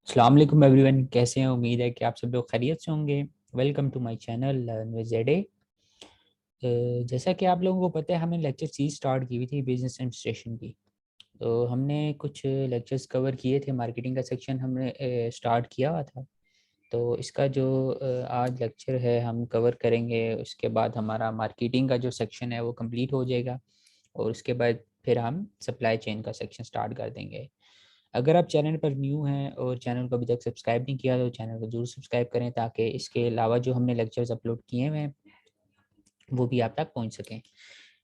अस्सलाम वालेकुम एवरीवन, कैसे हैं? उम्मीद है कि आप सब लोग खैरियत से होंगे। Welcome to my channel learn with JD. जैसा कि आप लोगों को पता है, हमने लेक्चर सीरीज स्टार्ट की हुई थी बिजनेस एडमिनिस्ट्रेशन की। तो हमने कुछ लेक्चर्स कवर किए थे, मार्केटिंग का सेक्शन हमने स्टार्ट किया हुआ था। तो इसका जो आज लेक्चर है हम कवर करेंगे, उसके बाद हमारा मार्केटिंग का जो सेक्शन है वो कंप्लीट हो जाएगा। और उसके बाद फिर हम सप्लाई चेन का सेक्शन स्टार्ट कर देंगे। अगर आप चैनल पर न्यू हैं और चैनल को अभी तक सब्सक्राइब नहीं किया तो चैनल को जरूर सब्सक्राइब करें, ताकि इसके अलावा जो हमने लेक्चर्स अपलोड किए हुए हैं वो भी आप तक पहुंच सकें।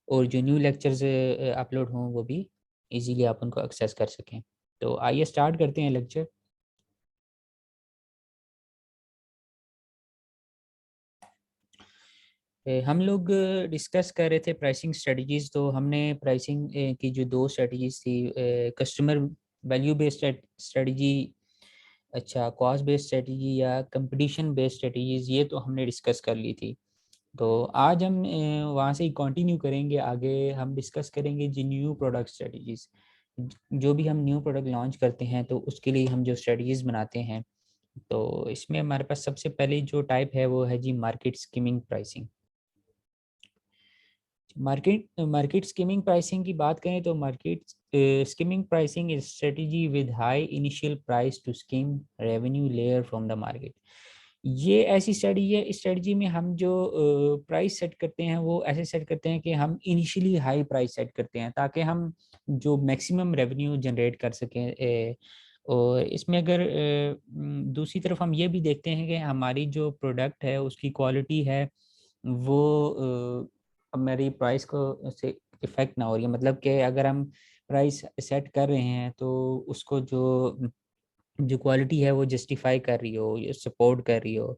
और जो न्यू लेक्चर्स अपलोड हों वो भी इजीली आप उनको एक्सेस कर सकें। तो आइए स्टार्ट करते हैं लेक्चर। हम लोग डिस्कस कर रहे थे प्राइसिंग स्ट्रेटजीज। तो हमने प्राइसिंग की जो दो स्ट्रेटजीज थी, कस्टमर वैल्यू बेस्ड स्ट्रेटजी, अच्छा कॉस्ट बेस्ड स्ट्रेटजी या कंपटीशन बेस्ड स्ट्रेटजीज, ये तो हमने डिस्कस कर ली थी। तो आज हम वहाँ से ही कंटिन्यू करेंगे। आगे हम डिस्कस करेंगे जी न्यू प्रोडक्ट स्ट्रेटजीज। जो भी हम न्यू प्रोडक्ट लॉन्च करते हैं तो उसके लिए हम जो स्ट्रेटजीज बनाते हैं, तो इसमें हमारे पास सबसे पहले जो टाइप है वो है जी market skimming pricing. Market skimming pricing की बात करें तो market skimming pricing is strategy with high initial price to skim revenue layer from the market. ये ऐसी स्ट्रेटजी है, इस स्ट्रेटजी में हम जो प्राइस सेट करते हैं वो ऐसे सेट करते हैं कि हम इनिशियली हाई प्राइस सेट करते हैं ताकि हम जो मैक्सिमम रेवेन्यू जनरेट कर सकें। और इसमें अगर दूसरी तरफ हम ये भी देखते हैं कि हमारी जो प्रोडक्ट है उसकी क्वालिटी है वो हमारी प्राइस को से इफेक्ट ना हो रही है। मतलब कि अगर हम प्राइस सेट कर रहे हैं तो उसको जो जो क्वालिटी है वो जस्टिफाई कर रही हो, ये सपोर्ट कर रही हो।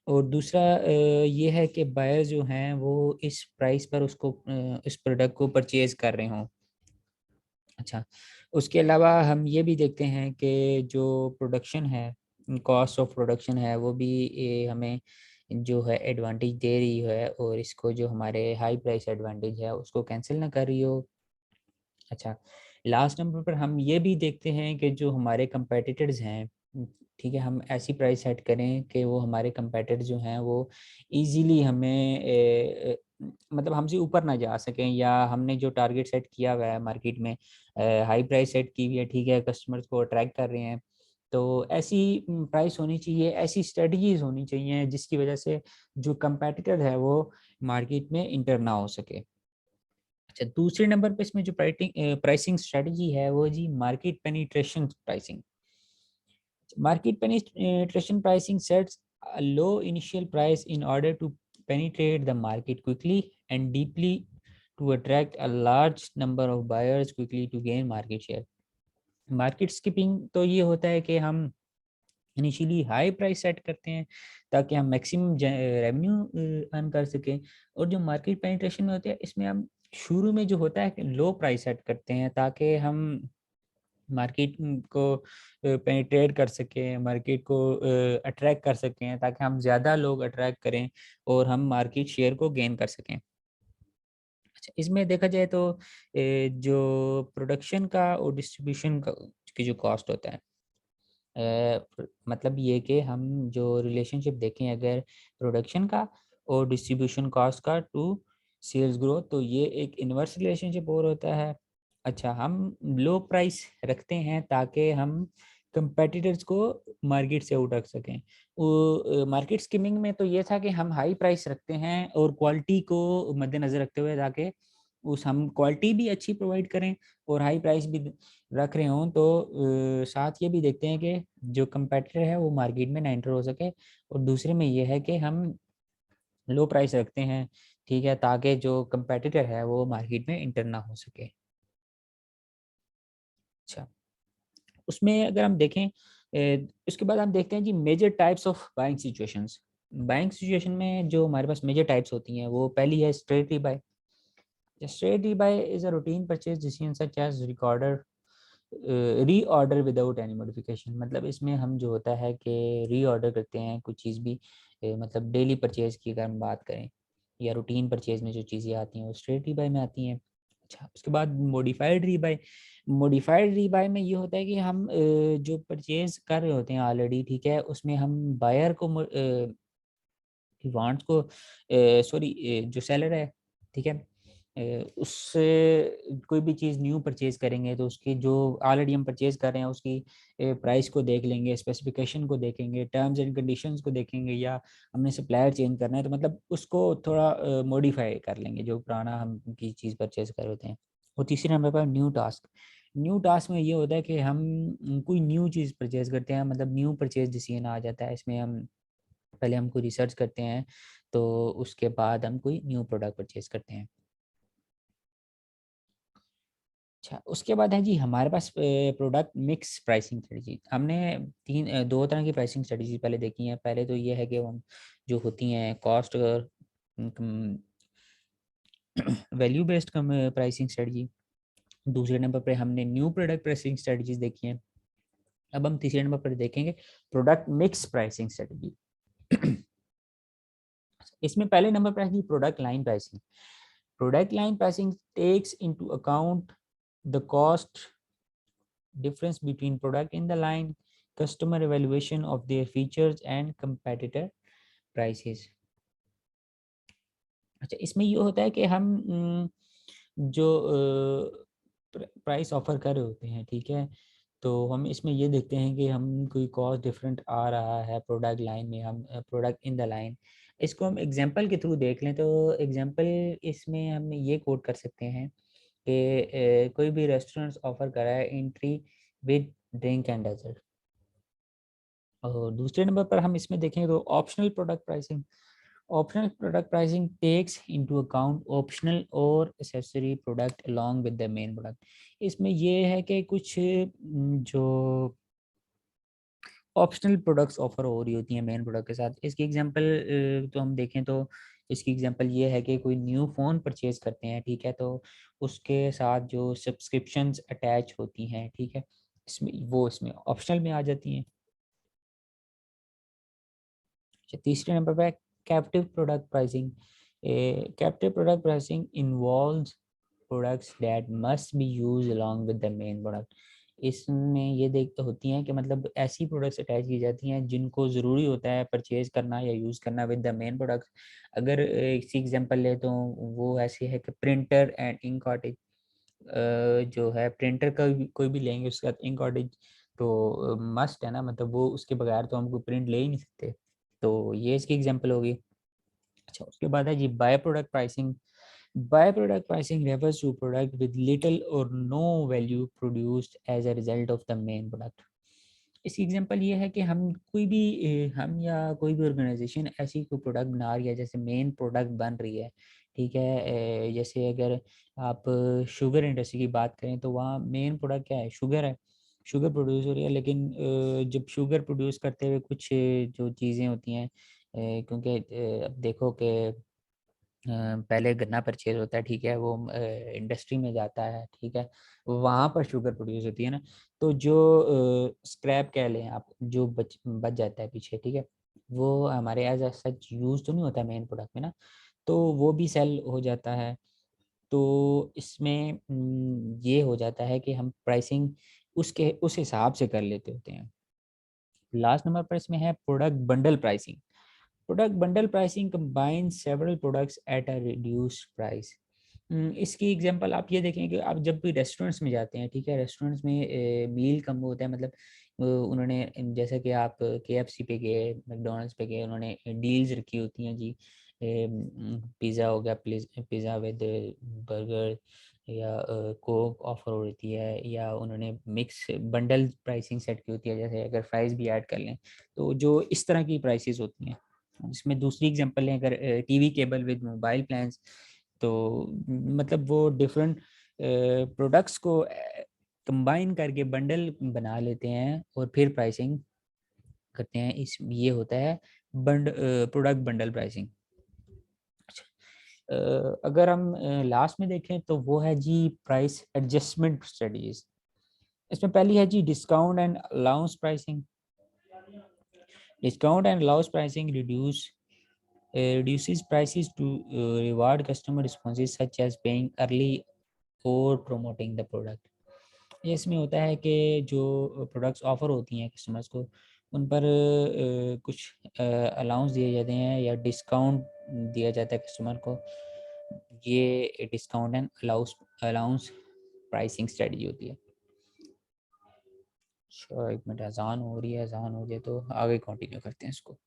और दूसरा ये है कि बायर जो हैं वो इस प्राइस पर उसको इस प्रोडक्ट को परचेज कर रहे हों। अच्छा, उसके अलावा हम ये भी देखते हैं कि जो प्रोडक्शन है, कॉस्ट ऑफ प्रोडक्शन है, वो भी हमें जो है एडवांटेज दे रही है, और इसको जो हमारे हाई प्राइस एडवांटेज है उसको कैंसिल ना कर रही हो। अच्छा, लास्ट नंबर पर हम ये भी देखते हैं कि जो हमारे कंपेटिटर्स हैं, ठीक है, हम ऐसी प्राइस सेट करें कि वो हमारे कंपेटिटर्स जो हैं वो इजीली हमें मतलब हमसे ऊपर ना जा सकें, या हमने जो टारगेट सेट किया हुआ है मार्केट में, हाई प्राइस सेट की हुई है, ठीक है, कस्टमर्स को अट्रैक्ट कर रहे हैं, तो ऐसी प्राइस होनी चाहिए, ऐसी स्ट्रेटजीज होनी चाहिए जिसकी वजह से जो कंपेटिटर है वो मार्केट में इंटर ना हो सके। अच्छा, दूसरे नंबर पे इसमें जो प्राइसिंग स्ट्रेटजी है वो जी market penetration pricing. Market penetration pricing sets a low initial price in order to penetrate the market quickly and deeply to attract a large number of buyers quickly to gain market share। Market skipping तो ये होता है कि हम initially high price set करते हैं ताकि हम मैक्सिमम रेवेन्यू अर्न कर सकें। और जो मार्केट पेनिट्रेशन में होता है इसमें हम शुरू में जो होता है लो प्राइस सेट करते हैं ताकि हम मार्केट को पेनिट्रेट कर सकें, मार्केट को अट्रैक्ट कर सकें, ताकि हम ज़्यादा लोग अट्रैक्ट करें और हम मार्केट शेयर को गेन कर सकें। अच्छा, इसमें देखा जाए तो जो प्रोडक्शन का और डिस्ट्रीब्यूशन का की जो कॉस्ट होता है, मतलब ये कि हम जो रिलेशनशिप देखें अगर प्रोडक्शन का और डिस्ट्रीब्यूशन कॉस्ट का टू सेल्स ग्रोथ, तो ये एक इन्वर्स रिलेशनशिप और होता है। अच्छा, हम लो प्राइस रखते हैं ताकि हम कंपेटिटर्स को मार्केट से उठा सकें। वो मार्केट स्किमिंग में तो ये था कि हम हाई प्राइस रखते हैं और क्वालिटी को मद्देनज़र रखते हुए, ताकि उस हम क्वालिटी भी अच्छी प्रोवाइड करें और हाई प्राइस भी रख रहे हों, तो साथ ये भी देखते हैं कि जो कंपेटिटर है वो मार्केट में ना एंटर हो सके। और दूसरे में ये है कि हम लो प्राइस रखते हैं, ठीक है, ताकि जो कंपेटिटर है वो मार्केट में इंटर ना हो सके। अच्छा, उसमें अगर हम देखें उसके बाद हम देखते हैं जी major types of buying situations. Buying situation में जो हमारे पास मेजर टाइप्स होती हैं, वो पहली है straight rebuy. Straight rebuy is a routine purchase decision such as recorder reorder without any modification. मतलब इसमें हम जो होता है कि रीऑर्डर करते हैं कुछ चीज़ भी, मतलब डेली परचेज की अगर हम बात करें या रूटीन परचेज में जो चीज़ें आती हैं वो स्ट्रेट रीबाय में आती हैं। अच्छा, उसके बाद मॉडिफाइड रीबाय। मॉडिफाइड रीबाय में ये होता है कि हम जो परचेज कर रहे होते हैं ऑलरेडी, ठीक है, उसमें हम बायर को वांट्स को सॉरी जो सेलर है, ठीक है, उससे कोई भी चीज़ न्यू परचेज करेंगे तो उसकी जो ऑलरेडी हम परचेज कर रहे हैं उसकी प्राइस को देख लेंगे, स्पेसिफिकेशन को देखेंगे, टर्म्स एंड कंडीशंस को देखेंगे, या हमने सप्लायर चेंज करना है तो मतलब उसको थोड़ा मॉडिफाई कर लेंगे जो पुराना हम की चीज़ परचेज कर होते हैं। और तीसरे नंबर पर न्यू टास्क। न्यू टास्क में ये होता है कि हम कोई न्यू चीज़ परचेज करते हैं, मतलब न्यू परचेज डिसीजन आ जाता है। इसमें हम पहले हम कोई रिसर्च करते हैं, तो उसके बाद हम कोई न्यू प्रोडक्ट परचेज करते हैं। अच्छा, उसके बाद है जी हमारे पास प्रोडक्ट मिक्स प्राइसिंग स्ट्रेटजी। हमने दो तरह की प्राइसिंग स्ट्रेटजी पहले देखी है। पहले तो ये है कि हम जो होती हैं कॉस्ट और वैल्यू बेस्ड कम प्राइसिंग स्ट्रेटजी। दूसरे नंबर पे हमने न्यू प्रोडक्ट प्राइसिंग स्ट्रेटजीज देखी हैं। अब हम तीसरे नंबर पर देखेंगे प्रोडक्ट मिक्स प्राइसिंग स्ट्रेटजी। इसमें पहले नंबर पर है product line pricing. Product line pricing takes into account the cost difference between product in the line, customer evaluation of their features and competitor prices। अच्छा, इसमें ये होता है कि हम जो प्राइस ऑफर कर रहे होते हैं, ठीक है, तो हम इसमें ये देखते हैं कि हम कोई कॉस्ट डिफरेंट आ रहा है प्रोडक्ट लाइन में, हम प्रोडक्ट इन द लाइन। इसको हम एग्जांपल के थ्रू देख लें तो एग्जांपल इसमें हम ये कोट कर सकते हैं कि कोई भी रेस्टोरेंट्स ऑफर कर रहा है entry with drink and dessert. और दूसरे नंबर पर हम इसमें देखें तो optional product pricing. Optional product pricing takes into account optional और accessory product along with the main product. इसमें ये है कि कुछ जो ऑप्शनल प्रोडक्ट्स ऑफर हो रही होती हैं मेन प्रोडक्ट के साथ। इसकी एग्जांपल तो हम देखें तो इसकी एग्जांपल ये है कि कोई न्यू फ़ोन परचेज करते हैं, ठीक है, तो उसके साथ जो सब्सक्रिप्शंस अटैच होती हैं, ठीक है, इसमें वो इसमें ऑप्शनल में आ जाती हैं। अच्छा, तीसरे नंबर पे captive product pricing. Captive product pricing involves products that must be use along with the main product. इसमें ये देख होती हैं कि मतलब ऐसी प्रोडक्ट्स अटैच की जाती हैं जिनको ज़रूरी होता है परचेज करना या यूज़ करना विद द मेन प्रोडक्ट। अगर इसी एग्जांपल ले तो वो ऐसी है कि प्रिंटर एंड इंक कार्टेज। जो है प्रिंटर का कोई भी लेंगे उसके साथ इंक कार्टेज तो मस्ट है ना, मतलब वो उसके बगैर तो हम कोई प्रिंट ले ही नहीं सकते। तो ये इसकी एग्जांपल होगी। अच्छा, उसके बाद है जी by product pricing. By product pricing refers to product with little और no value produced as a result of the main product. इसकी एग्जांपल ये है कि हम कोई भी हम या कोई भी ऑर्गेनाइजेशन ऐसी कोई प्रोडक्ट बना रही है जैसे मेन प्रोडक्ट बन रही है, ठीक है, जैसे अगर आप शुगर इंडस्ट्री की बात करें तो वहाँ मेन प्रोडक्ट क्या है, शुगर है। शुगर प्रोड्यूस हो रही है, लेकिन जब शुगर प्रोड्यूस करते हुए कुछ जो चीज़ें होती हैं, क्योंकि अब देखो कि पहले गन्ना परचेज होता है, ठीक है, वो इंडस्ट्री में जाता है, ठीक है, वहाँ पर शुगर प्रोड्यूस होती है ना, तो जो स्क्रैप कह लें आप, जो बच जाता है पीछे, ठीक है, वो हमारे एज सच यूज तो नहीं होता मेन प्रोडक्ट में ना, तो वो भी सेल हो जाता है। तो इसमें ये हो जाता है कि हम प्राइसिंग उसके उस हिसाब से कर लेते होते हैं। लास्ट नंबर पर इसमें है product bundle pricing. Product bundle pricing combine several products at a reduced price. इसकी एग्जांपल आप ये देखें कि आप जब भी रेस्टोरेंट्स में जाते हैं, ठीक है, रेस्टोरेंट्स में मील कम होता है, मतलब उन्होंने जैसे कि आप KFC पे गए, मैकडोनल्ड्स पे गए, उन्होंने डील्स रखी होती हैं जी, पिज़्ज़ा हो गया, पिज़्ज़ा विद बर्गर, या कोक ऑफर हो रही है, या उन्होंने मिक्स बंडल प्राइसिंग सेट की होती है, जैसे अगर फ्राइज़ भी ऐड कर लें तो जो इस तरह की प्राइसेस होती हैं। इसमें दूसरी एग्जांपल है अगर TV cable with mobile plans, तो मतलब वो डिफरेंट प्रोडक्ट्स को कंबाइन करके बंडल बना लेते हैं और फिर प्राइसिंग करते हैं। इस ये होता है प्रोडक्ट बंडल प्राइसिंग। अगर हम लास्ट में देखें तो वो है जी प्राइस एडजस्टमेंट स्ट्रेटजीज। इसमें पहली है जी discount and allowance pricing. Discount and allowance pricing reduces prices to reward customer responses such as paying early or promoting the product। ये इसमें होता है कि जो प्रोडक्ट्स ऑफर होती हैं कस्टमर्स को, उन पर कुछ अलाउंस दिए जाते हैं या डिस्काउंट दिया जाता है कस्टमर को। ये discount and allowance pricing strategy होती है। अच्छा, एक मिनट, अजान हो रही है, अजान हो जाए तो आगे कंटिन्यू करते हैं इसको।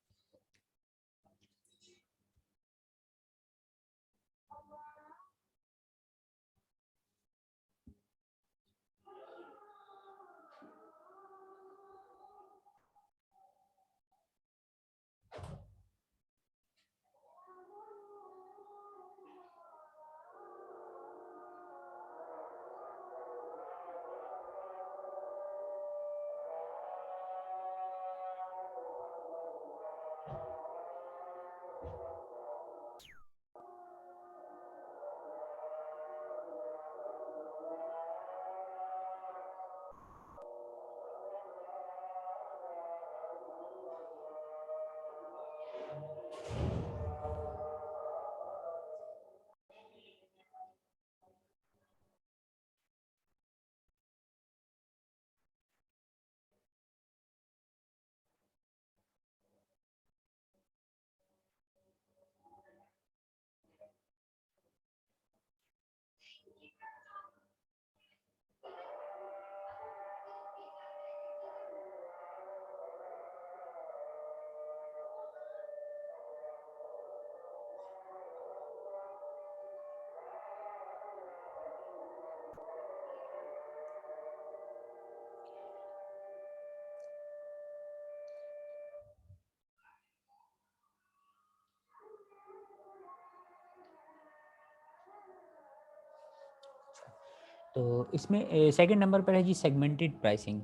तो इसमें सेकंड नंबर पर है जी segmented pricing.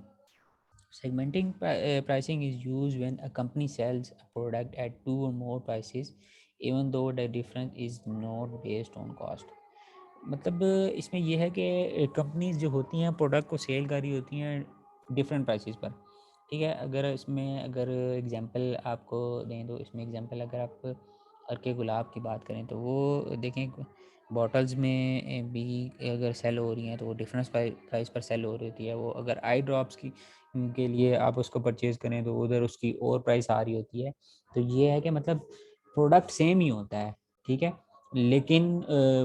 Segmenting pricing is used when a company sells a product at two or more prices, even though the difference is not based on cost. मतलब इसमें यह है कि कंपनीज जो होती हैं प्रोडक्ट को सेल कर रही होती हैं डिफरेंट प्राइसेस पर। ठीक है, अगर इसमें अगर एग्जांपल आपको दें तो इसमें एग्जांपल अगर आप अर्के गुलाब की बात करें तो वो देखें बॉटल्स में भी अगर सेल हो रही हैं तो वो डिफरेंस प्राइस पर सेल हो रही होती है। वो अगर आई ड्रॉप्स की के लिए आप उसको परचेज़ करें तो उधर उसकी और प्राइस आ रही होती है। तो ये है कि मतलब प्रोडक्ट सेम ही होता है, ठीक है, लेकिन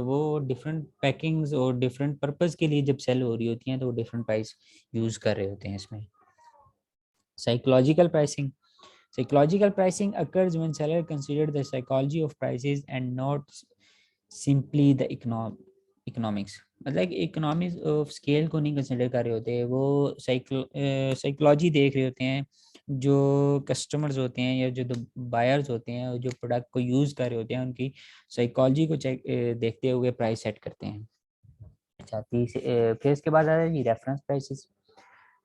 वो डिफरेंट पैकिंग्स और डिफरेंट पर्पस के लिए जब सेल हो रही होती हैं तो वो डिफरेंट प्राइस यूज़ कर रहे होते हैं इसमें। Psychological pricing. Psychological pricing occurs when seller consider the psychology of prices and not simply the economics. मतलब इकोनॉमिक्स ऑफ स्केल को नहीं कंसिडर कर रहे होते, वो साइकोलॉजी देख रहे होते हैं। जो कस्टमर्स होते हैं या जो बायर्स होते हैं जो प्रोडक्ट को यूज़ कर रहे होते हैं उनकी साइकोलॉजी को चेक देखते हुए प्राइस सेट करते हैं। अच्छा, फिर इसके बाद आता है जी reference prices.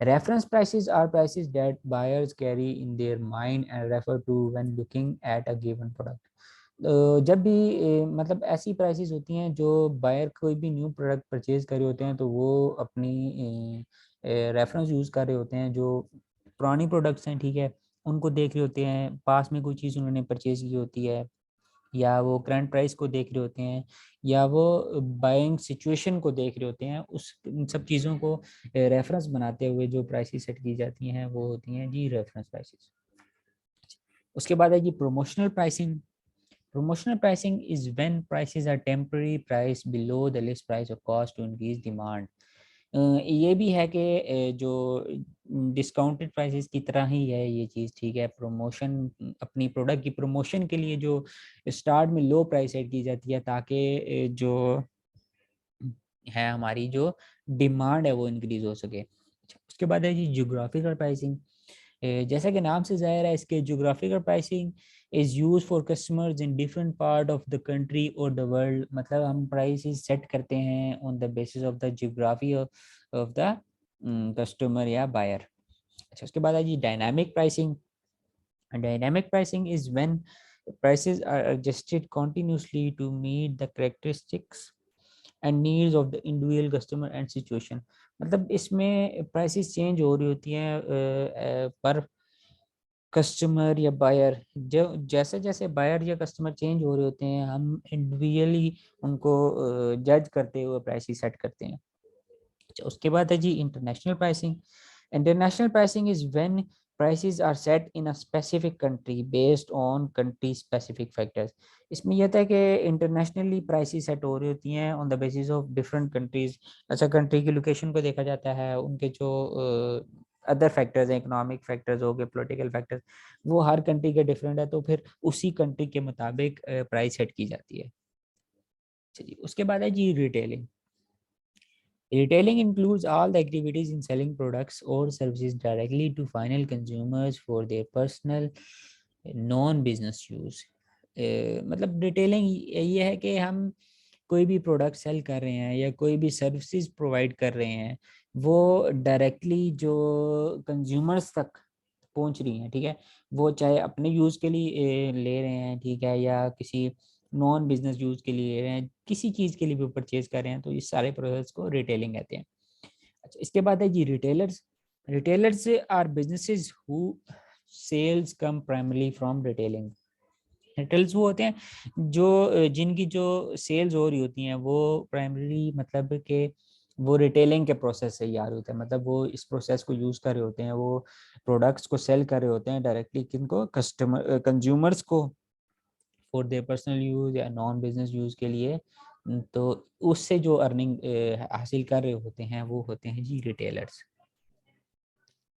Reference prices are prices that buyers carry in their mind and refer to when looking at a given product. जब भी मतलब ऐसी प्राइसेस होती हैं जो बायर कोई भी न्यू प्रोडक्ट परचेज कर रहे होते हैं तो वो अपनी रेफरेंस यूज़ कर रहे होते हैं। जो पुरानी प्रोडक्ट्स हैं, ठीक है, उनको देख रहे होते हैं, पास में कोई चीज़ उन्होंने परचेज की होती है, या वो करंट प्राइस को देख रहे होते हैं, या वो बाइंग सिचुएशन को देख रहे होते हैं। उस इन सब चीज़ों को रेफरेंस बनाते हुए जो प्राइसेस सेट की जाती हैं वो होती हैं जी रेफरेंस प्राइसेस। उसके बाद है जी promotional pricing. Promotional pricing is when prices are temporary price below the list price or cost to increase demand. ये भी है कि जो डिस्काउंटेड प्राइसेस की तरह ही है ये चीज़, ठीक है। प्रमोशन, अपनी प्रोडक्ट की प्रमोशन के लिए जो स्टार्ट में लो प्राइस सेट की जाती है ताकि जो है हमारी जो डिमांड है वो इंक्रीज हो सके। अच्छा, उसके बाद है जी ज्योग्राफिकल प्राइसिंग। जैसा कि नाम से ज़ाहिर है, इसके geographical pricing is use for customers in different part of the country और द वर्ल्ड। मतलब हम प्राइसेस सेट करते हैं on the basis of the geography of the customer या बायर। अच्छा, उसके बाद है जी dynamic pricing. Dynamic pricing is when prices are adjusted continuously to meet the characteristics and needs of the individual customer and situation। मतलब इसमें prices change हो रही होती हैं पर कस्टमर या बायर, जो जैसे जैसे बायर या कस्टमर चेंज हो रहे होते हैं हम इंडिविजुअली उनको जज करते हुए प्राइस सेट करते हैं। उसके बाद है जी international pricing. International pricing is when prices are set in a specific country based on country specific factors। इसमें यह था कि इंटरनेशनली प्राइसेस सेट हो रही होती हैं on the basis of different countries. अच्छा, कंट्री की लोकेशन को देखा जाता है, उनके जो अदर फैक्टर्स हैं, इकोनॉमिक फैक्टर्स हो गए, पॉलिटिकल फैक्टर्स, वो हर कंट्री के डिफरेंट है, तो फिर उसी कंट्री के मुताबिक प्राइस सेट की जाती है। चलिए, उसके बाद है जी retailing. Retailing includes all the activities in selling products or services directly to final consumers for their personal non-business use। मतलब रिटेलिंग ये है कि हम कोई भी प्रोडक्ट सेल कर रहे हैं या कोई भी सर्विसेज प्रोवाइड कर रहे हैं, वो डायरेक्टली जो कंज्यूमर्स तक पहुंच रही हैं, ठीक है। वो चाहे अपने यूज़ के लिए ले रहे हैं, ठीक है, या किसी नॉन बिजनेस यूज़ के लिए ले रहे हैं, किसी चीज़ के लिए भी परचेज कर रहे हैं, तो इस सारे प्रोसेस को रिटेलिंग कहते हैं। अच्छा, इसके बाद है जी retailers. Retailers are businesses who sales come primarily from retailing. Retails वो होते हैं जो जिनकी जो सेल्स हो रही होती हैं वो प्राइमरी मतलब के वो रिटेलिंग के प्रोसेस से ही आ रहे होते हैं, मतलब वो इस प्रोसेस को यूज़ कर रहे होते हैं, वो प्रोडक्ट्स को सेल कर रहे होते हैं डायरेक्टली किनको, कस्टमर कंज्यूमर्स को, फॉर देयर पर्सनल यूज़ या नॉन बिजनेस यूज़ के लिए। तो उससे जो अर्निंग हासिल कर रहे होते हैं वो होते हैं जी रिटेलर्स।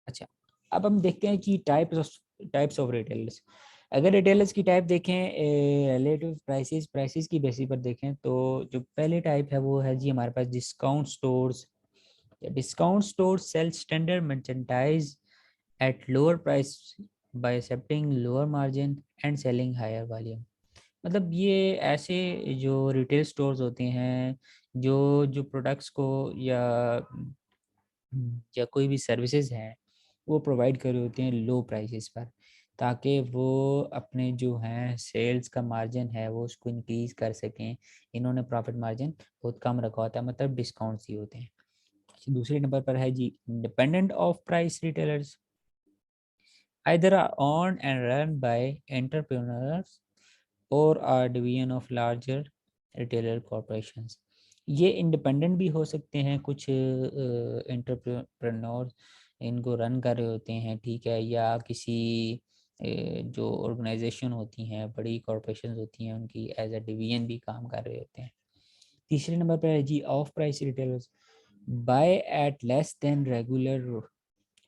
अच्छा, अब हम देखते हैं कि टाइप्स ऑफ रिटेलर्स। अगर रिटेलर्स की टाइप देखें रिलेटिव प्राइसेस की बेसिस पर देखें, तो जो पहले टाइप है वो है जी हमारे पास discount stores. Discount stores sell standard merchandise at lower price by accepting lower margin and selling higher volume. मतलब ये ऐसे जो रिटेल स्टोर्स होते हैं जो जो प्रोडक्ट्स को या कोई भी सर्विसेज हैं वो प्रोवाइड कर रहे होते हैं लो प्राइसेस पर, ताकि वो अपने जो हैं सेल्स का मार्जिन है वो उसको इंक्रीज कर सकें। इन्होंने प्रॉफिट मार्जिन बहुत कम रखा होता है, मतलब डिस्काउंट्स ही होते हैं। दूसरे नंबर पर है जी independent off price retailers. either are owned and run by entrepreneurs or are division of larger retailer corporations। ये इंडिपेंडेंट भी हो सकते हैं, कुछ एंटरप्रेन्योर इनको रन कर रहे होते हैं, ठीक है, या किसी जो ऑर्गेनाइजेशन होती हैं, बड़ी कॉरपोरेशन होती हैं, उनकी एज अ डिवीजन भी काम कर रहे होते हैं। तीसरे नंबर पर है जी off price retailers. Buy at less than regular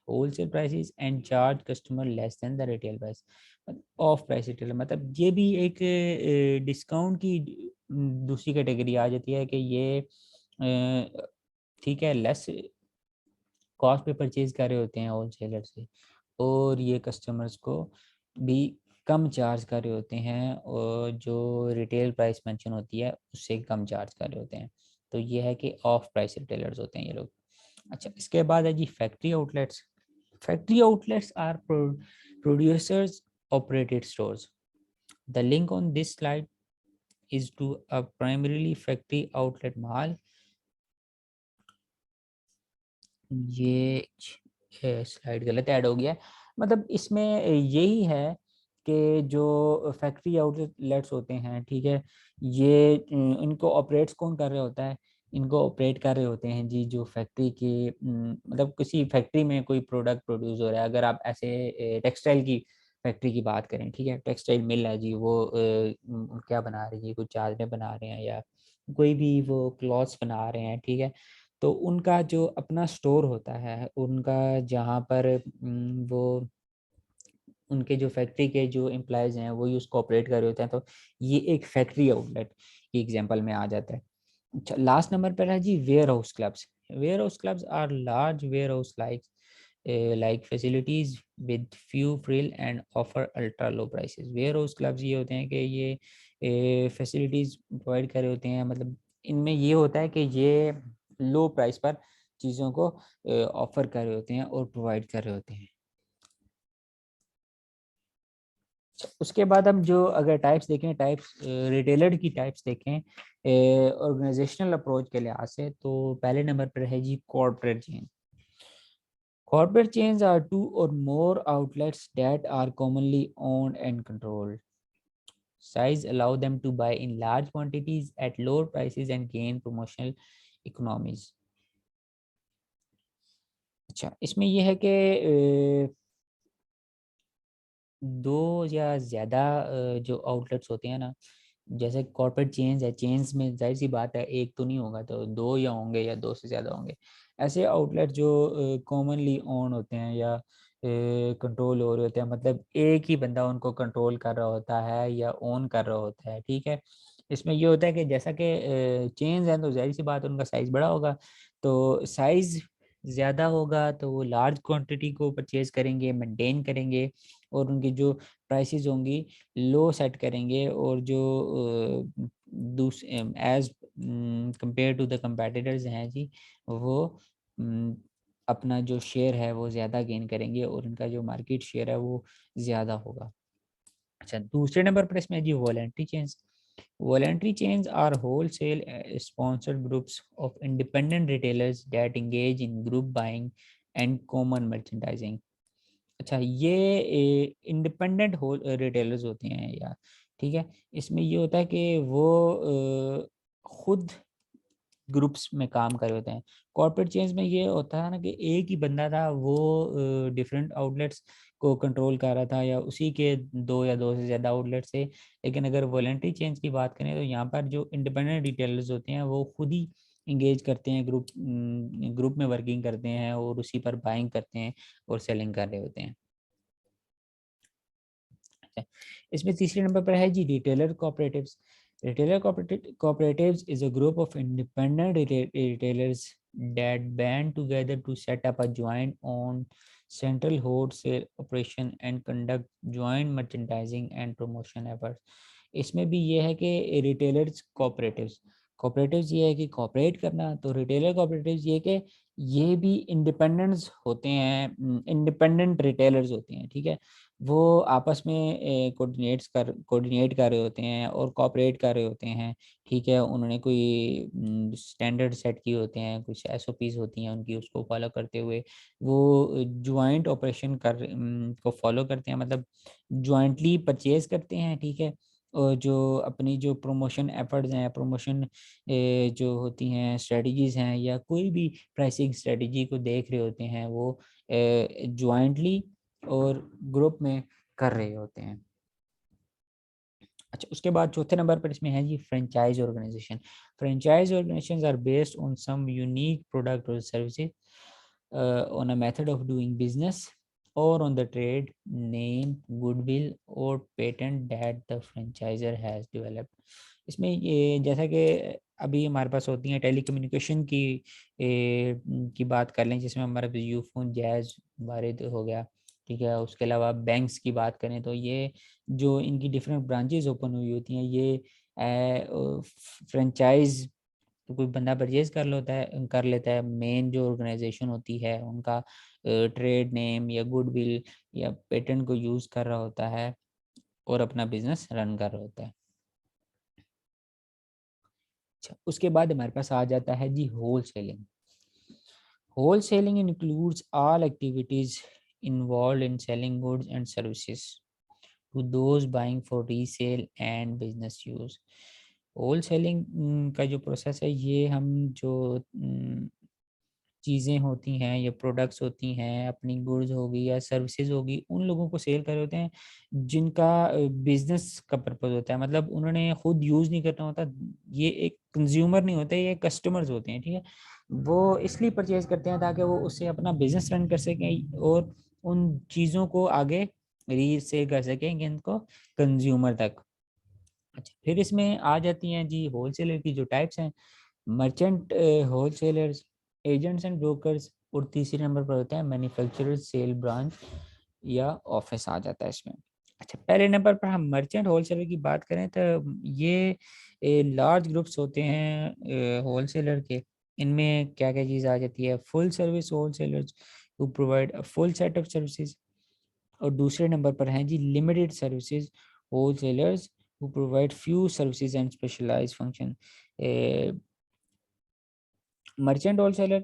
wholesale prices and charge customer less than the retail price. Off price retailer मतलब ये भी एक डिस्काउंट की दूसरी कैटेगरी आ जाती है कि ये ठीक है, लेस कॉस्ट पे परचेज कर रहे होते हैं होलसेलर से, और ये कस्टमर्स को भी कम चार्ज कर रहे होते हैं, और जो रिटेल प्राइस मेंशन होती है उससे कम चार्ज कर रहे होते हैं। तो ये है कि ऑफ प्राइस रिटेलर्स होते हैं ये लोग। अच्छा, इसके बाद है जी factory outlets. Factory outlets are producers operated stores. The link on this slide is to a primarily factory outlet mall। ये स्लाइड गलत ऐड हो गया है। मतलब इसमें यही है कि जो फैक्ट्री आउटलेट्स होते हैं, ठीक है, ये इनको ऑपरेट्स कौन कर रहे होता है, इनको ऑपरेट कर रहे होते हैं जी जो फैक्ट्री के मतलब किसी फैक्ट्री में कोई प्रोडक्ट प्रोड्यूस हो रहा है। अगर आप ऐसे टेक्सटाइल की फैक्ट्री की बात करें, ठीक है, टेक्सटाइल मिल है जी, वो क्या बना रही है, कुछ चादरें बना रहे हैं या कोई भी वो क्लॉथ्स बना रहे हैं, ठीक है, तो उनका जो अपना स्टोर होता है, उनका जहाँ पर वो उनके जो फैक्ट्री के जो एम्प्लॉयज़ हैं वो उसको ऑपरेट कर रहे होते हैं, तो ये एक फैक्ट्री आउटलेट की एग्जांपल में आ जाता है। अच्छा, लास्ट नंबर पर है जी warehouse clubs. Warehouse clubs are large warehouse like facilities with few frill and offer ultra low prices. Warehouse clubs ये होते हैं कि ये फैसिलिटीज प्रोवाइड कर रहे होते हैं, मतलब इनमें ये होता है कि ये लो प्राइस पर चीज़ों को ऑफर कर रहे होते हैं और प्रोवाइड कर रहे होते हैं। उसके बाद हम जो अगर टाइप्स देखें, टाइप्स रिटेलर की टाइप्स देखें ऑर्गेनाइजेशनल अप्रोच के लिहाज से, तो पहले नंबर पर है जी corporate chain. Corporate chains are two or more outlets that are commonly owned and controlled. Size allow them to buy in large quantities at lower prices and gain promotional economies. अच्छा, इसमें यह है कि दो या ज़्यादा जो आउटलेट्स होते हैं ना, जैसे कॉर्पोरेट चेन्स है, चेन्स में जाहिर सी बात है एक तो नहीं होगा, तो दो या होंगे या दो से ज़्यादा होंगे। ऐसे आउटलेट जो कॉमनली ओन होते हैं या कंट्रोल हो रहे होते हैं, मतलब एक ही बंदा उनको कंट्रोल कर रहा होता है या ओन कर रहा होता है, ठीक है। इसमें ये होता है कि जैसा कि चेन्स हैं तो जाहिर सी बात है उनका साइज़ बड़ा होगा, तो साइज़ ज़्यादा होगा तो वो लार्ज क्वांटिटी को परचेज़ करेंगे, मेंटेन करेंगे और उनकी जो प्राइसेस होंगी लो सेट करेंगे, और जो as compared to the competitors हैं जी, वो उम, अपना जो शेयर है वो ज़्यादा गेन करेंगे और उनका जो मार्केट शेयर है वो ज़्यादा होगा। अच्छा, दूसरे नंबर पर इसमें जी voluntary chains. Voluntary chains are wholesale sponsored groups of independent retailers that engage in group buying and common merchandising. अच्छा, ये इंडिपेंडेंट हो रिटेलर्स होते हैं यार, ठीक है। इसमें ये होता है कि वो खुद ग्रुप्स में काम कर रहे होते हैं। कॉर्पोरेट चेन्स में ये होता है ना कि एक ही बंदा था, वो डिफरेंट आउटलेट्स को कंट्रोल कर रहा था या उसी के दो या दो से ज़्यादा आउटलेट्स थे। लेकिन अगर वॉलंटरी चेन्स की बात करें तो यहाँ पर जो इंडिपेंडेंट रिटेलर्स होते हैं वो खुद ही इंगेज करते हैं, ग्रुप में वर्किंग करते हैं और उसी पर बाइंग करते हैं और सेलिंग कर रहे होते हैं। है। इसमें तीसरे नंबर पर है जी retailer cooperatives. Retailer cooperatives is a group of independent retailers that band together to set up a joint owned central wholesale operation and conduct joint merchandising and promotion efforts। इसमें भी ये है कि रिटेलर्स कोऑपरेटिव्स, कोऑपरेटिव्स ये है कि cooperate करना, तो रिटेलर कोऑपरेटिव्स ये कि ये भी इंडिपेंडेंट्स होते हैं, इंडिपेंडेंट रिटेलर्स होते हैं, ठीक है। वो आपस में कोऑर्डिनेट कर रहे होते हैं और कोऑपरेट कर रहे होते हैं, ठीक है। उन्होंने कोई स्टैंडर्ड सेट किए होते हैं, कुछ एसओपीज होती हैं उनकी, उसको फॉलो करते हुए वो ज्वाइंट ऑपरेशन को फॉलो करते हैं, मतलब ज्वाइंटली परचेज करते हैं, ठीक है। और जो अपनी जो प्रमोशन एफर्ट्स हैं, प्रमोशन जो होती हैं स्ट्रेटजीज हैं या कोई भी प्राइसिंग स्ट्रेटजी को देख रहे होते हैं, वो ज्वाइंटली और ग्रुप में कर रहे होते हैं। अच्छा, उसके बाद चौथे नंबर पर इसमें है जी franchise organization. Franchise organizations are based on some unique product और services, on a method of doing business और on the trade name, goodwill और patent that the franchiser has developed. इसमें ये जैसा कि अभी हमारे पास होती हैं टेलीकम्युनिकेशन की बात कर लें, जिसमें हमारे पास यूफोन, जैज़, वारिद हो गया, ठीक है। उसके अलावा बैंक्स की बात करें तो ये जो इनकी डिफरेंट ब्रांचेस ओपन हुई होती हैं, ये फ्रेंचाइज तो कोई बंदा परचेज कर लेता है, मेन जो ऑर्गेनाइजेशन होती है उनका ट्रेड नेम या गुडविल या पेटेंट को यूज़ कर रहा होता है और अपना बिजनेस रन कर रहा होता है। अच्छा, उसके बाद हमारे पास आ जाता है जी wholesaling. Wholesaling includes all activities involve in selling goods and services to those buying for resale and business use। Wholesaling का जो प्रोसेस है, ये हम जो चीज़ें होती हैं या प्रोडक्ट्स होती हैं, अपनी गुड्स होगी या सर्विसेज होगी, उन लोगों को सेल कर रहे होते हैं जिनका बिजनेस का पर्पस होता है, मतलब उन्होंने खुद यूज़ नहीं करना होता। ये एक कंज्यूमर नहीं होते, ये कस्टमर्स होते हैं, ठीक है। वो इसलिए परचेज करते हैं ताकि वो उससे अपना बिजनेस रन कर सकें और उन चीज़ों को आगे रीसेल कर सकें इनको कंज्यूमर तक। अच्छा, फिर इसमें आ जाती हैं जी होलसेलर की जो टाइप्स हैं, merchant wholesalers, agents and brokers, और तीसरे नंबर पर होता है मैन्युफैक्चरर सेल ब्रांच या ऑफिस आ जाता है इसमें। अच्छा, पहले नंबर पर हम मर्चेंट होलसेलर की बात करें तो ये लार्ज ग्रुप्स होते हैं होलसेलर के। इनमें क्या क्या चीज़ आ जाती है, full service wholesalers who provide a full set of services, और दूसरे नंबर पर हैं जी limited services wholesalers who provide few services and specialized function. Merchant wholesaler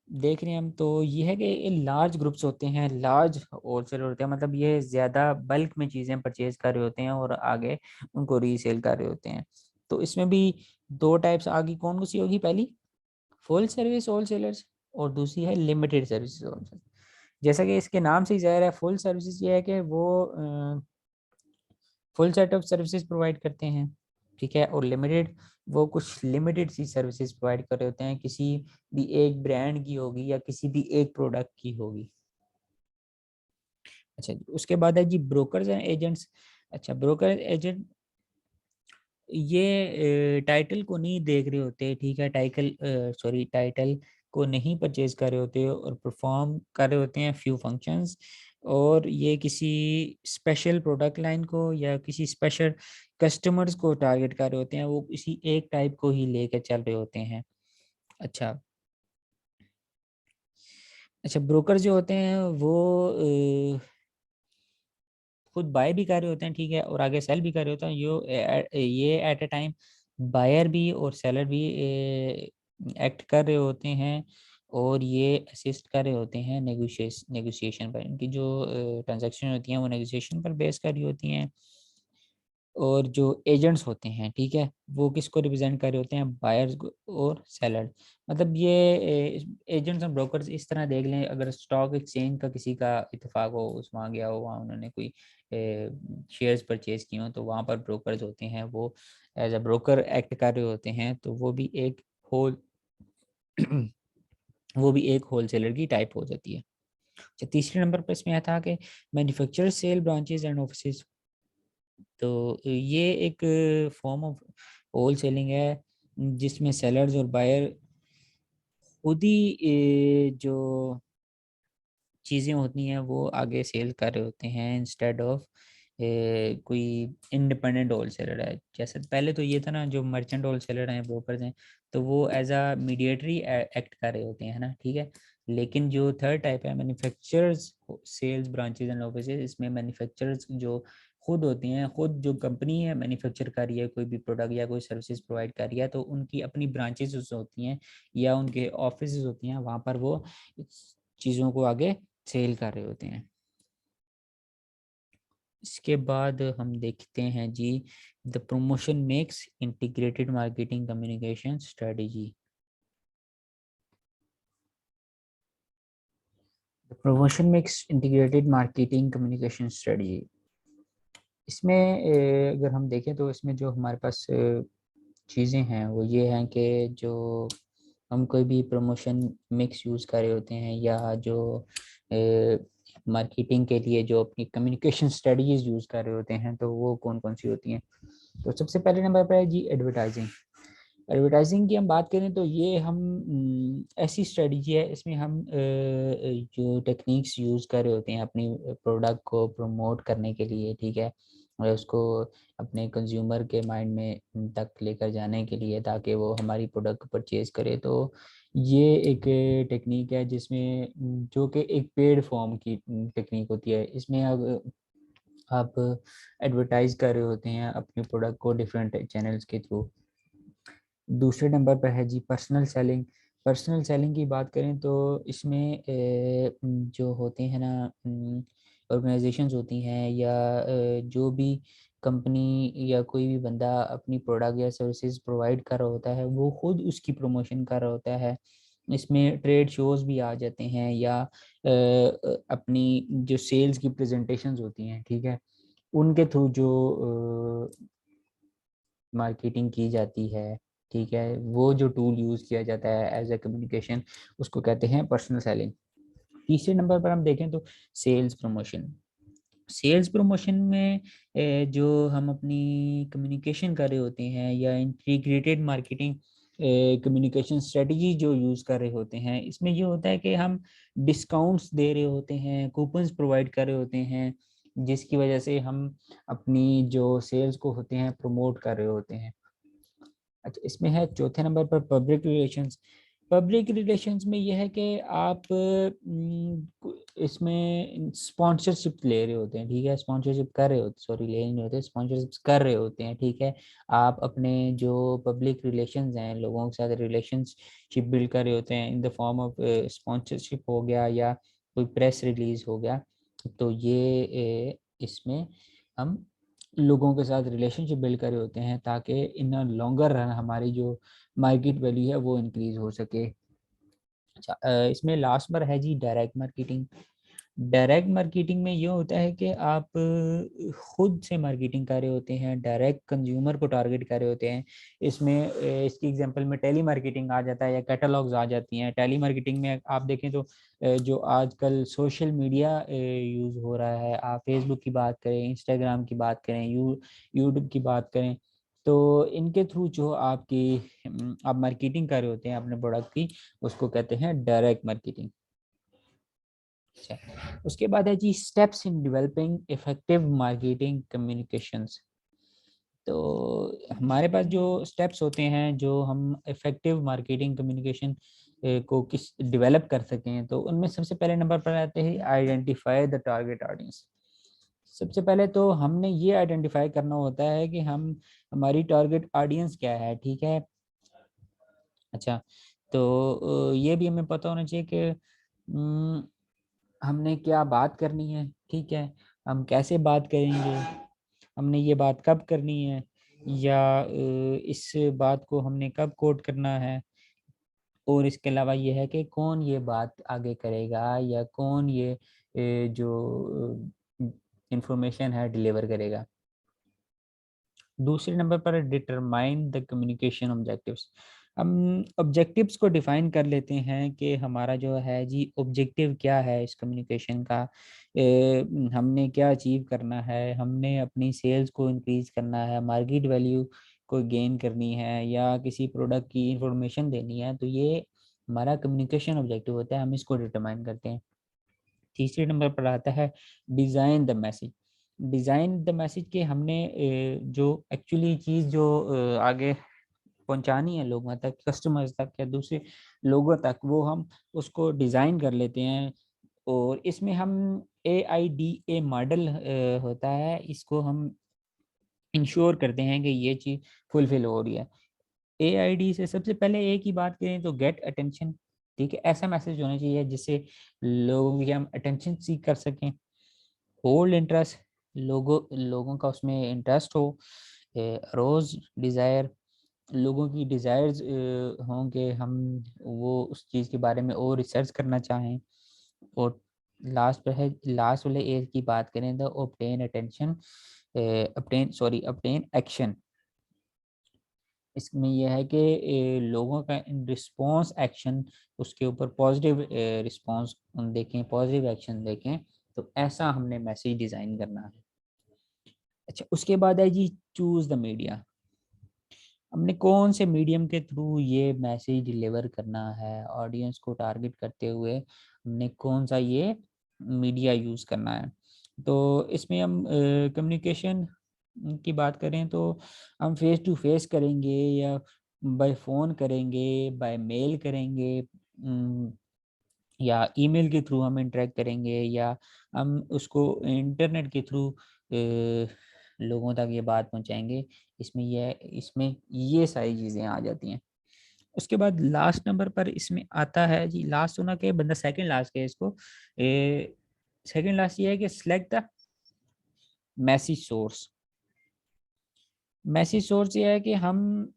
देख रहे हैं हम तो ये है कि ये लार्ज ग्रुप्स होते हैं, लार्ज होलसेलर होते हैं, मतलब ये ज़्यादा बल्क में चीज़ें परचेज कर रहे होते हैं और आगे उनको रीसेल कर रहे होते हैं। तो इसमें भी दो टाइप्स आगे कौन सी होगी, पहली फुल सर्विस होलसेलर्स और दूसरी है लिमिटेड सर्विसेज ऑप्शन। जैसा कि इसके नाम से ही ज़ाहिर है, फुल सर्विसेज ये है कि वो full set of services provide करते हैं, ठीक है। और लिमिटेड, वो कुछ लिमिटेड सी सर्विसेज प्रोवाइड कर रहे होते हैं, किसी भी एक ब्रांड की होगी या किसी भी एक प्रोडक्ट की होगी। अच्छा जी, उसके बाद है जी ब्रोकर्स एंड एजेंट्स। अच्छा, ब्रोकर एजेंट ये टाइटल को नहीं देख रहे होते, ठीक है, टाइटल को नहीं परचेज कर रहे होते और परफॉर्म कर रहे होते हैं फ्यू फंक्शंस, और ये किसी स्पेशल प्रोडक्ट लाइन को या किसी स्पेशल कस्टमर्स को टारगेट कर रहे होते हैं, वो किसी एक टाइप को ही लेकर चल रहे होते हैं। अच्छा, अच्छा, ब्रोकर जो होते हैं वो खुद बाय भी कर रहे होते हैं, ठीक है, और आगे सेल भी कर रहे होते हैं। ये एट अ टाइम बायर भी और सेलर भी एक्ट कर रहे होते हैं, और ये असिस्ट कर रहे होते हैं नेगोशिएशन पर। इनकी जो ट्रांजैक्शन होती हैं वो नेगोशिएशन पर बेस कर रही होती हैं। और जो एजेंट्स होते हैं, ठीक है, वो किसको रिप्रेजेंट कर रहे होते हैं, बायर्स और सेलर। मतलब ये एजेंट्स और ब्रोकर्स इस तरह देख लें, अगर स्टॉक एक्सचेंज का किसी का इत्तेफाक हो, उस वहाँ गया हो, वहाँ उन्होंने कोई शेयर्स परचेज किए हो, तो वहाँ पर ब्रोकर्स होते हैं, वो एज अ ब्रोकर एक्ट कर रहे होते हैं। तो वो भी एक होल वो भी एक होलसेलर की टाइप हो जाती है। अच्छा, तीसरे नंबर पर इसमें आता है कि manufacturer sale branches and offices. तो ये एक फॉर्म ऑफ होल सेलिंग है, जिसमें सेलर्स और बायर खुद ही जो चीज़ें होती हैं वो आगे सेल कर रहे होते हैं, इंस्टेड ऑफ कोई इंडिपेंडेंट होल सेलर है। जैसे पहले तो ये था ना, जो मर्चेंट होल सेलर हैं, ब्रोकर्स हैं, तो वो एज अ मीडिएटरी एक्ट कर रहे होते हैं ना, ठीक है। लेकिन जो थर्ड टाइप है, manufacturers sales branches and offices, इसमें मैन्युफैक्चरर्स जो खुद होती हैं, खुद जो कंपनी है मैन्युफैक्चर कर रही है कोई भी प्रोडक्ट या कोई सर्विसेज प्रोवाइड कर रही है, तो उनकी अपनी ब्रांचेज होती हैं या उनके ऑफिस होती हैं, वहाँ पर वो चीज़ों को आगे सेल कर रहे होते हैं। इसके बाद हम देखते हैं जी the promotion mix integrated marketing communication strategy. The promotion mix integrated marketing communication strategy, इसमें अगर हम देखें तो इसमें जो हमारे पास चीज़ें हैं वो ये हैं कि जो हम कोई भी प्रमोशन मिक्स यूज़ कर रहे होते हैं, या जो मार्केटिंग के लिए जो अपनी कम्युनिकेशन स्ट्रेटजीज यूज़ कर रहे होते हैं, तो वो कौन कौन सी होती हैं। तो सबसे पहले नंबर पर है जी एडवर्टाइजिंग। एडवर्टाइजिंग की हम बात करें तो ये हम ऐसी स्ट्रेटजी है, इसमें हम जो टेक्निक्स यूज़ कर रहे होते हैं अपनी प्रोडक्ट को प्रमोट करने के लिए, ठीक है, और उसको अपने कंज्यूमर के माइंड में तक लेकर जाने के लिए, ताकि वो हमारी प्रोडक्ट परचेज करे। तो ये एक टेक्निक है जिसमें जो कि एक पेड फॉर्म की टेक्निक होती है। इसमें अब आप एडवर्टाइज कर रहे होते हैं अपने प्रोडक्ट को डिफरेंट चैनल्स के थ्रू। दूसरे नंबर पर है जी पर्सनल सेलिंग। पर्सनल सेलिंग की बात करें तो इसमें जो होते हैं ना, ऑर्गेनाइजेशंस होती हैं या जो भी कंपनी या कोई भी बंदा अपनी प्रोडक्ट या सर्विसेज प्रोवाइड कर रहा होता है, वो खुद उसकी प्रमोशन कर रहा होता है। इसमें ट्रेड शोज़ भी आ जाते हैं, या अपनी जो सेल्स की प्रेजेंटेशंस होती हैं, ठीक है, उनके थ्रू जो मार्केटिंग की जाती है, ठीक है, वो जो टूल यूज़ किया जाता है एज ए कम्युनिकेशन, उसको कहते हैं पर्सनल सेलिंग। तीसरे नंबर पर हम देखें तो सेल्स प्रमोशन। सेल्स प्रमोशन में जो हम अपनी कम्युनिकेशन कर रहे होते हैं या इंटीग्रेटेड मार्केटिंग कम्युनिकेशन स्ट्रेटजी जो यूज़ कर रहे होते हैं, इसमें ये होता है कि हम डिस्काउंट्स दे रहे होते हैं, कूपन्स प्रोवाइड कर रहे होते हैं, जिसकी वजह से हम अपनी जो सेल्स को होते हैं प्रमोट कर रहे होते हैं। अच्छा, इसमें है चौथे नंबर पर पब्लिक रिलेशंस। पब्लिक रिलेशंस में यह है कि आप इसमें स्पॉन्सरशिप ले रहे होते हैं, ठीक है, स्पॉन्सरशिप कर रहे होते, सॉरी, ले नहीं होते, स्पॉन्सरशिप कर रहे होते हैं, ठीक है। आप अपने जो पब्लिक रिलेशंस हैं, लोगों के साथ रिलेशनशिप बिल्ड कर रहे होते हैं in the form of sponsorship हो गया या कोई प्रेस रिलीज हो गया। तो ये इसमें हम लोगों के साथ रिलेशनशिप बिल्ड करे होते हैं, ताकि इन लॉन्गर रन हमारी जो मार्केट वैल्यू है वो इंक्रीज हो सके। अच्छा, इसमें लास्ट पर है जी डायरेक्ट मार्केटिंग। डायरेक्ट मार्केटिंग में ये होता है कि आप खुद से मार्केटिंग कर रहे होते हैं, डायरेक्ट कंज्यूमर को टारगेट कर रहे होते हैं। इसमें इसकी एग्जांपल में टेली मार्केटिंग आ जाता है या कैटलॉग्स आ जाती हैं। टेली मार्केटिंग में आप देखें तो जो आजकल सोशल मीडिया यूज़ हो रहा है, आप फेसबुक की बात करें, इंस्टाग्राम की बात करें, यूट्यूब की बात करें, तो इनके थ्रू जो आपकी आप मार्केटिंग कर रहे होते हैं अपने प्रोडक्ट की, उसको कहते हैं डायरेक्ट मार्केटिंग। अच्छा, उसके बाद है जी steps in developing effective marketing communications. तो हमारे पास जो स्टेप्स होते हैं जो हम इफेक्टिव मार्केटिंग कम्युनिकेशन को किस डेवलप कर सकें, तो उनमें सबसे पहले नंबर पर आते हैं आइडेंटिफाई द टारगेट ऑडियंस। सबसे पहले तो हमने ये आइडेंटिफाई करना होता है कि हम हमारी टारगेट ऑडियंस क्या है, ठीक है। अच्छा, तो ये भी हमें पता होना चाहिए कि हमने क्या बात करनी है, ठीक है, हम कैसे बात करेंगे, हमने ये बात कब करनी है, या इस बात को हमने कब कोट करना है, और इसके अलावा ये है कि कौन ये बात आगे करेगा या कौन ये जो इंफॉर्मेशन है डिलीवर करेगा। दूसरे नंबर पर डिटरमाइन द कम्युनिकेशन ऑब्जेक्टिव्स। हम ऑब्जेक्टिव्स को डिफाइन कर लेते हैं कि हमारा जो है जी ऑब्जेक्टिव क्या है इस कम्युनिकेशन का। हमने क्या अचीव करना है, हमने अपनी सेल्स को इंक्रीज करना है, मार्केट वैल्यू को गेन करनी है, या किसी प्रोडक्ट की इंफॉर्मेशन देनी है, तो ये हमारा कम्युनिकेशन ऑब्जेक्टिव होता है, हम इसको डिटरमाइन करते हैं। तीसरे नंबर पर आता है design the message. Design the message के हमने जो एक्चुअली चीज़ जो आगे पहुंचानी है लोगों तक, कस्टमर्स तक या दूसरे लोगों तक, वो हम उसको डिज़ाइन कर लेते हैं। और इसमें हम AIDA मॉडल होता है, इसको हम इंश्योर करते हैं कि ये चीज़ फुलफिल हो रही है। AID से सबसे पहले ए की बात करें तो गेट अटेंशन, ठीक है, ऐसा मैसेज होना चाहिए जिससे लोगों की हम अटेंशन सीख कर सकें। होल्ड इंटरेस्ट, लोगों का उसमें इंटरेस्ट हो। रोज डिज़ायर, लोगों की डिज़ायर्स हों कि हम वो उस चीज़ के बारे में और रिसर्च करना चाहें। और लास्ट पर है, लास्ट वाले ए की बात करें तो ऑब्टेन अटेंशन, ऑब्टेन एक्शन। इसमें यह है कि लोगों का रिस्पॉन्स एक्शन, उसके ऊपर पॉजिटिव रिस्पॉन्स देखें, पॉजिटिव एक्शन देखें, तो ऐसा हमने मैसेज डिज़ाइन करना है। अच्छा, उसके बाद है जी चूज़ द मीडिया। हमने कौन से मीडियम के थ्रू ये मैसेज डिलीवर करना है, ऑडियंस को टारगेट करते हुए हमने कौन सा ये मीडिया यूज़ करना है। तो इसमें हम कम्युनिकेशन की बात करें तो हम फेस टू फेस करेंगे, या बाय फ़ोन करेंगे, बाय मेल करेंगे, या ईमेल के थ्रू हम इंटरेक्ट करेंगे, या हम उसको इंटरनेट के थ्रू लोगों तक ये बात पहुंचाएंगे। इसमें ये सारी चीज़ें आ जाती हैं। उसके बाद लास्ट नंबर पर इसमें आता है जी, लास्ट होना के बंदा सेकंड लास्ट के इसको सेकंड लास्ट ये है कि select the message source. Message source ये है कि हम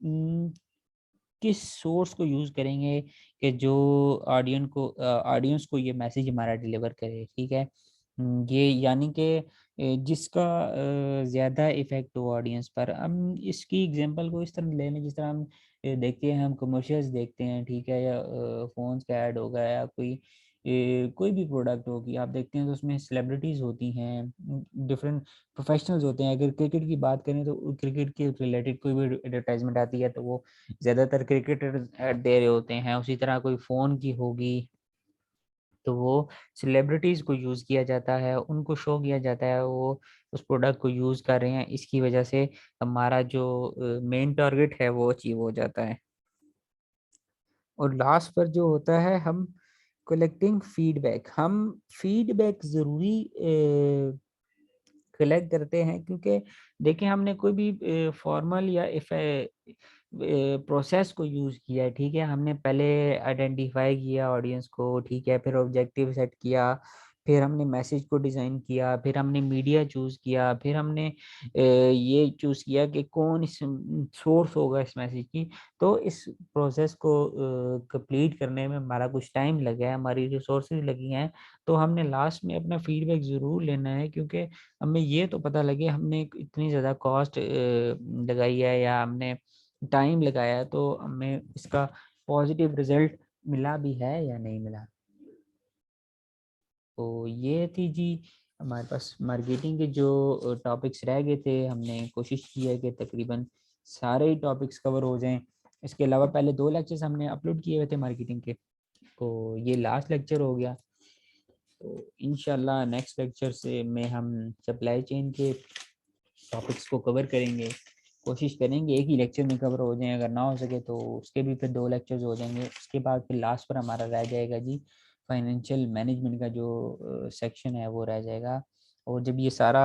किस सोर्स को यूज़ करेंगे कि जो ऑडियंस को ये मैसेज हमारा डिलीवर करे, ठीक है। ये यानी कि जिसका ज़्यादा इफ़ेक्ट हो ऑडियंस पर। हम इसकी एग्जांपल को इस तरह ले लें जिस तरह हम देखते हैं, हम कमर्शियल्स देखते हैं, ठीक है, या फ़ोन्स का ऐड होगा, या कोई भी प्रोडक्ट होगी आप देखते हैं, तो उसमें सेलिब्रिटीज़ होती हैं, डिफरेंट प्रोफेशनल्स होते हैं। अगर क्रिकेट की बात करें तो क्रिकेट के रिलेटेड कोई भी एडवर्टाइजमेंट आती है तो वो ज़्यादातर क्रिकेटर ऐड दे रहे होते हैं। उसी तरह कोई फ़ोन की होगी तो वो सेलिब्रिटीज़ को यूज़ किया जाता है, उनको शो किया जाता है वो उस प्रोडक्ट को यूज़ कर रहे हैं। इसकी वजह से हमारा जो मेन टारगेट है वो अचीव हो जाता है। और लास्ट पर जो होता है, हम कलेक्टिंग फीडबैक। हम फीडबैक ज़रूरी कलेक्ट करते हैं, क्योंकि देखिए हमने कोई भी फॉर्मल या इफ प्रोसेस को यूज़ किया है, ठीक है, हमने पहले आइडेंटिफाई किया ऑडियंस को, ठीक है, फिर ऑब्जेक्टिव सेट किया, फिर हमने मैसेज को डिज़ाइन किया, फिर हमने मीडिया चूज़ किया, फिर हमने ये चूज़ किया कि कौन इस सोर्स होगा इस मैसेज की। तो इस प्रोसेस को कंप्लीट करने में हमारा कुछ टाइम लगा है, हमारी रिसोर्सेज लगी हैं। तो हमने लास्ट में अपना फीडबैक ज़रूर लेना है, क्योंकि हमें ये तो पता लगे हमने इतनी ज़्यादा कॉस्ट लगाई है या हमने टाइम लगाया है, तो हमें इसका पॉजिटिव रिज़ल्ट मिला भी है या नहीं मिला। तो ये थी जी हमारे पास मार्केटिंग के जो टॉपिक्स रह गए थे। हमने कोशिश की है कि तकरीबन सारे ही टॉपिक्स कवर हो जाएं। इसके अलावा पहले 2 लेक्चर्स हमने अपलोड किए हुए थे मार्केटिंग के, तो ये लास्ट लेक्चर हो गया। तो इंशाल्लाह नेक्स्ट लेक्चर से में हम सप्लाई चेन के टॉपिक्स को कवर करेंगे। कोशिश करेंगे एक ही लेक्चर में कवर हो जाए, अगर ना हो सके तो उसके भी फिर 2 लेक्चर्स हो जाएंगे। उसके बाद फिर लास्ट पर हमारा रह जाएगा जी फाइनेंशियल मैनेजमेंट का जो सेक्शन है वो रह जाएगा। और जब ये सारा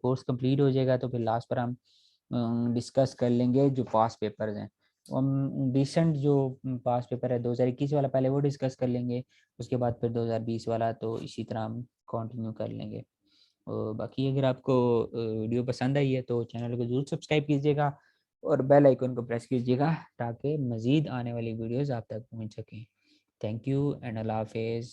कोर्स कंप्लीट हो जाएगा तो फिर लास्ट पर हम डिस्कस कर लेंगे जो पास पेपर्स हैं। हम रिसेंट जो पास पेपर है 2021 वाला पहले वो डिस्कस कर लेंगे, उसके बाद फिर 2020 वाला, तो इसी तरह हम कंटिन्यू कर लेंगे। और बाकी अगर आपको वीडियो पसंद आई है तो चैनल को जरूर सब्सक्राइब कीजिएगा और बेल आइकन को प्रेस कीजिएगा ताकि मज़ीद आने वाली वीडियोस आप तक पहुंच सकें। थैंक यू एंड अल्लाह हाफिज़।